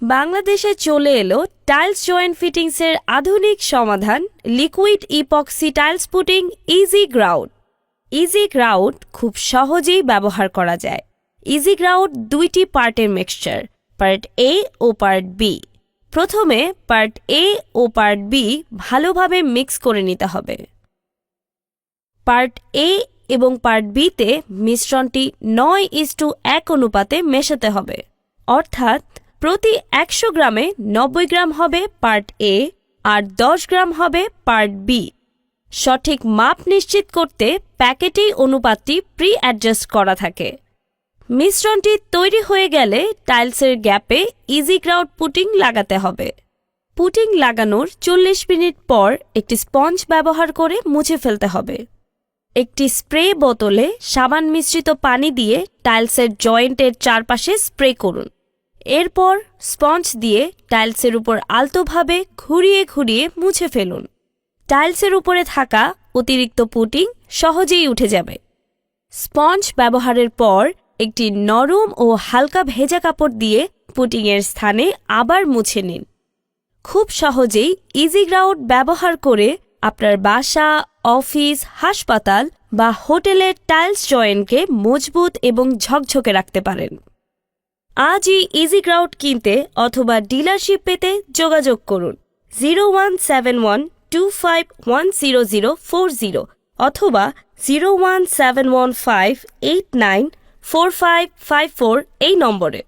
বাংলাদেশে চলে এলো টাইলস জয়েন্ট ফিটিংসের আধুনিক সমাধান liquid epoxy tiles putting easy grout. Easy grout খুব সহজেই ব্যবহার করা যায়। ইজি গ্রাউট দুইটি পার্টের মিক্সচার, পার্ট এ ও পার্ট বি। প্রথমে পার্ট এ ও পার্ট বি ভালোভাবে মিক্স করে নিতে হবে। পার্ট এ এবং পার্ট বিতে মিশ্রণটি 9:1 অনুপাতে মেশাতে হবে, অর্থাৎ প্রতি 100 গ্রামে 90 গ্রাম হবে পার্ট এ আর 10 গ্রাম হবে পার্ট বি। সঠিক মাপ নিশ্চিত করতে প্যাকেটেই অনুপাতটি প্রি অ্যাডজাস্ট করা থাকে। মিশ্রণটি তৈরি হয়ে গেলে টাইলসের গ্যাপে ইজি গ্রাউট পুটিং লাগাতে হবে। পুটিং লাগানোর 40 মিনিট পর একটি স্পঞ্জ ব্যবহার করে মুছে ফেলতে হবে। একটি স্প্রে বোতলে সাবান মিশ্রিত পানি দিয়ে টাইলসের জয়েন্টের চারপাশে স্প্রে করুন। এরপর স্পঞ্জ দিয়ে টাইলসের উপর আলতোভাবে ঘুরিয়ে ঘুরিয়ে মুছে ফেলুন। টাইলসের উপরে থাকা অতিরিক্ত পুটিং সহজেই উঠে যাবে। স্পঞ্জ ব্যবহারের পর একটি নরম ও হালকা ভেজা কাপড় দিয়ে পুটিংয়ের স্থানে আবার মুছে নিন। খুব সহজেই ইজি গ্রাউট ব্যবহার করে আপনার বাসা, অফিস, হাসপাতাল বা হোটেলের টাইলস জয়েন্টকে মজবুত এবং ঝকঝকে রাখতে পারেন। আজই ইজি গ্রাউট কিনতে অথবা ডিলারশিপ পেতে যোগাযোগ করুন 017125100040 অথবা 01715894554 এই নম্বরে।